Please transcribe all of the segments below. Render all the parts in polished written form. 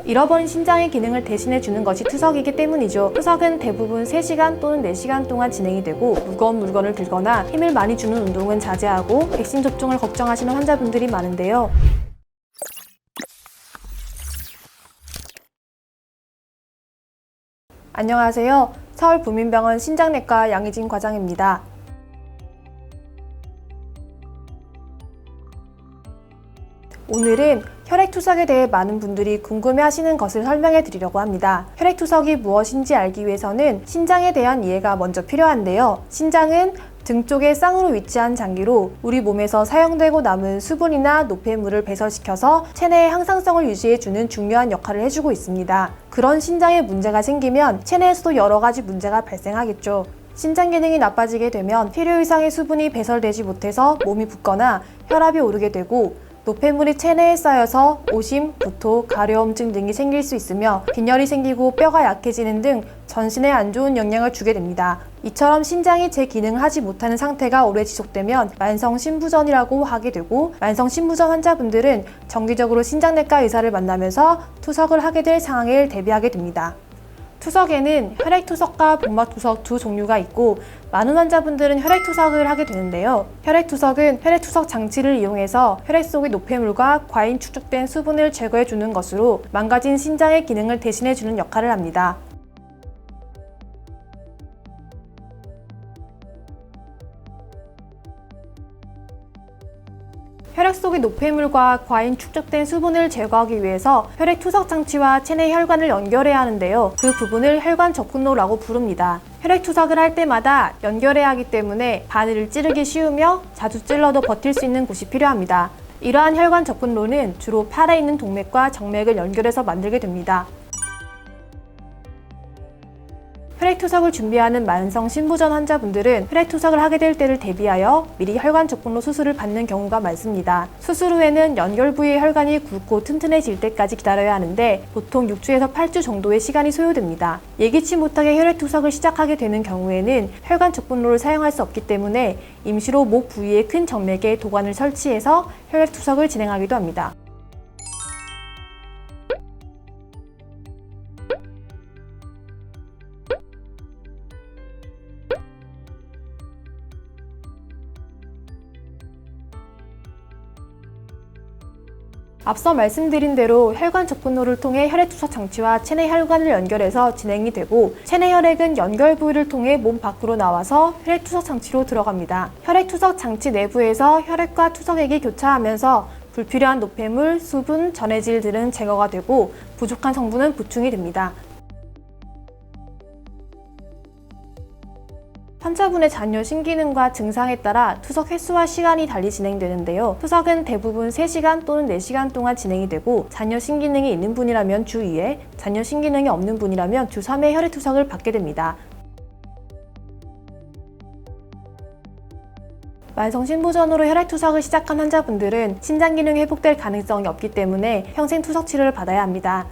잃어버린 신장의 기능을 대신해주는 것이 투석이기 때문이죠. 투석은 대부분 3시간 또는 4시간 동안 진행이 되고 무거운 물건을 들거나 힘을 많이 주는 운동은 자제하고 백신 접종을 걱정하시는 환자분들이 많은데요. 안녕하세요. 서울부민병원 신장내과 양희진 과장입니다. 오늘은 혈액투석에 대해 많은 분들이 궁금해하시는 것을 설명해 드리려고 합니다. 혈액투석이 무엇인지 알기 위해서는 신장에 대한 이해가 먼저 필요한데요. 신장은 등 쪽에 쌍으로 위치한 장기로 우리 몸에서 사용되고 남은 수분이나 노폐물을 배설시켜서 체내의 항상성을 유지해주는 중요한 역할을 해주고 있습니다. 그런 신장에 문제가 생기면 체내에서도 여러 가지 문제가 발생하겠죠. 신장 기능이 나빠지게 되면 필요 이상의 수분이 배설되지 못해서 몸이 붓거나 혈압이 오르게 되고 노폐물이 체내에 쌓여서 오심, 구토, 가려움증 등이 생길 수 있으며 빈혈이 생기고 뼈가 약해지는 등 전신에 안 좋은 영향을 주게 됩니다. 이처럼 신장이 제 기능을 하지 못하는 상태가 오래 지속되면 만성신부전이라고 하게 되고 만성신부전 환자분들은 정기적으로 신장내과 의사를 만나면서 투석을 하게 될 상황을 대비하게 됩니다. 투석에는 혈액투석과 복막투석 두 종류가 있고 많은 환자분들은 혈액투석을 하게 되는데요. 혈액투석은 혈액투석 장치를 이용해서 혈액 속의 노폐물과 과잉 축적된 수분을 제거해주는 것으로 망가진 신장의 기능을 대신해주는 역할을 합니다. 혈액 속의 노폐물과 과잉 축적된 수분을 제거하기 위해서 혈액 투석 장치와 체내 혈관을 연결해야 하는데요. 그 부분을 혈관 접근로라고 부릅니다. 혈액 투석을 할 때마다 연결해야 하기 때문에 바늘을 찌르기 쉬우며 자주 찔러도 버틸 수 있는 곳이 필요합니다. 이러한 혈관 접근로는 주로 팔에 있는 동맥과 정맥을 연결해서 만들게 됩니다. 혈액투석을 준비하는 만성신부전 환자분들은 혈액투석을 하게 될 때를 대비하여 미리 혈관 접근로 수술을 받는 경우가 많습니다. 수술 후에는 연결 부위의 혈관이 굵고 튼튼해질 때까지 기다려야 하는데 보통 6주에서 8주 정도의 시간이 소요됩니다. 예기치 못하게 혈액투석을 시작하게 되는 경우에는 혈관 접근로를 사용할 수 없기 때문에 임시로 목 부위의 큰 정맥에 도관을 설치해서 혈액투석을 진행하기도 합니다. 앞서 말씀드린 대로 혈관 접근로를 통해 혈액투석 장치와 체내 혈관을 연결해서 진행이 되고 체내 혈액은 연결 부위를 통해 몸 밖으로 나와서 혈액투석 장치로 들어갑니다. 혈액투석 장치 내부에서 혈액과 투석액이 교차하면서 불필요한 노폐물, 수분, 전해질들은 제거가 되고 부족한 성분은 보충이 됩니다. 환자분의 잔여 신기능과 증상에 따라 투석 횟수와 시간이 달리 진행되는데요. 투석은 대부분 3시간 또는 4시간 동안 진행이 되고 잔여 신기능이 있는 분이라면 주 2회, 잔여 신기능이 없는 분이라면 주 3회 혈액투석을 받게 됩니다. 만성신부전으로 혈액투석을 시작한 환자분들은 신장 기능이 회복될 가능성이 없기 때문에 평생 투석 치료를 받아야 합니다.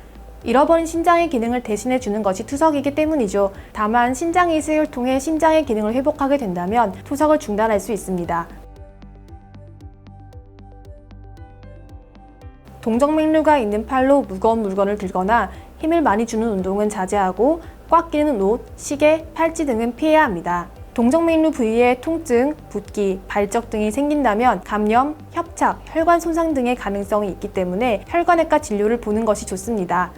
잃어버린 신장의 기능을 대신해주는 것이 투석이기 때문이죠. 다만 신장 이식을 통해 신장의 기능을 회복하게 된다면 투석을 중단할 수 있습니다. 동정맥류가 있는 팔로 무거운 물건을 들거나 힘을 많이 주는 운동은 자제하고 꽉 끼는 옷, 시계, 팔찌 등은 피해야 합니다. 동정맥류 부위에 통증, 붓기, 발적 등이 생긴다면 감염, 협착, 혈관 손상 등의 가능성이 있기 때문에 혈관외과 진료를 보는 것이 좋습니다.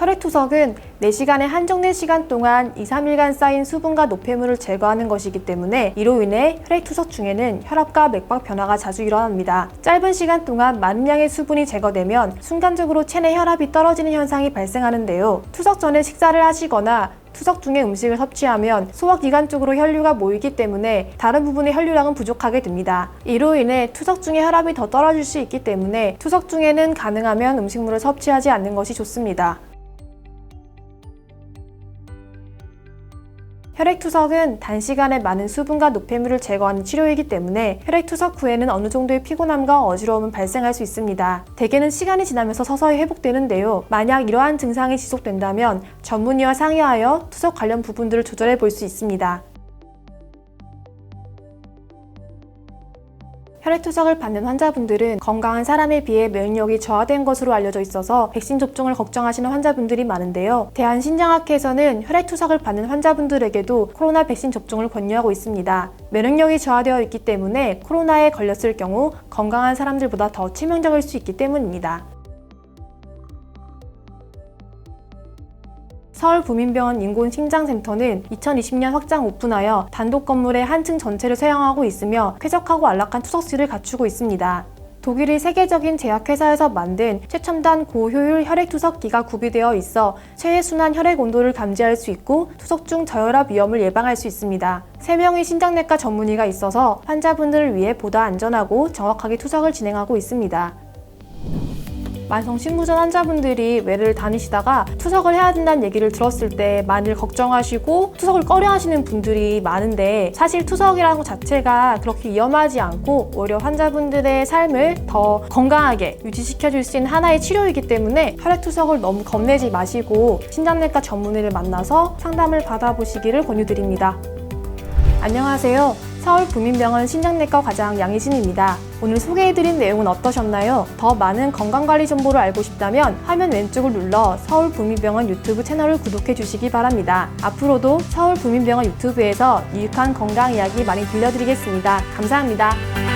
혈액투석은 4시간의 한정된 시간 동안 2-3일간 쌓인 수분과 노폐물을 제거하는 것이기 때문에 이로 인해 혈액투석 중에는 혈압과 맥박 변화가 자주 일어납니다. 짧은 시간 동안 많은 양의 수분이 제거되면 순간적으로 체내 혈압이 떨어지는 현상이 발생하는데요. 투석 전에 식사를 하시거나 투석 중에 음식을 섭취하면 소화기관 쪽으로 혈류가 모이기 때문에 다른 부분의 혈류량은 부족하게 됩니다. 이로 인해 투석 중에 혈압이 더 떨어질 수 있기 때문에 투석 중에는 가능하면 음식물을 섭취하지 않는 것이 좋습니다. 혈액투석은 단시간에 많은 수분과 노폐물을 제거하는 치료이기 때문에 혈액투석 후에는 어느 정도의 피곤함과 어지러움은 발생할 수 있습니다. 대개는 시간이 지나면서 서서히 회복되는데요. 만약 이러한 증상이 지속된다면 전문의와 상의하여 투석 관련 부분들을 조절해 볼 수 있습니다. 혈액투석을 받는 환자분들은 건강한 사람에 비해免疫力이 저하된 것으로 알려져 있어서 백신 접종을 걱정하시는 환자분들이 많은데요. 대한신장학회에서는 혈액투석을 받는 환자분들에게도 코로나 백신 접종을 권유하고 있습니다. 면역력이 저하되어 있기 때문에 코로나에 걸렸을 경우 건강한 사람들보다 더 치명적일 수 있기 때문입니다. 서울부민병원 인공심장센터는 2020년 확장 오픈하여 단독 건물의 한 층 전체를 사용하고 있으며 쾌적하고 안락한 투석실을 갖추고 있습니다. 독일의 세계적인 제약회사에서 만든 최첨단 고효율 혈액투석기가 구비되어 있어 최애순환 혈액 온도를 감지할 수 있고 투석 중 저혈압 위험을 예방할 수 있습니다. 3명의 신장내과 전문의가 있어서 환자분들을 위해 보다 안전하고 정확하게 투석을 진행하고 있습니다. 만성신부전 환자분들이 외래를 다니시다가 투석을 해야 된다는 얘기를 들었을 때 많이 걱정하시고 투석을 꺼려하시는 분들이 많은데, 사실 투석이라는 것 자체가 그렇게 위험하지 않고 오히려 환자분들의 삶을 더 건강하게 유지시켜줄 수 있는 하나의 치료이기 때문에 혈액투석을 너무 겁내지 마시고 신장내과 전문의를 만나서 상담을 받아보시기를 권유드립니다. 안녕하세요. 서울부민병원 신장내과 과장 양희진입니다. 오늘 소개해드린 내용은 어떠셨나요? 더 많은 건강관리 정보를 알고 싶다면 화면 왼쪽을 눌러 서울부민병원 유튜브 채널을 구독해 주시기 바랍니다. 앞으로도 서울부민병원 유튜브에서 유익한 건강 이야기 많이 들려드리겠습니다. 감사합니다.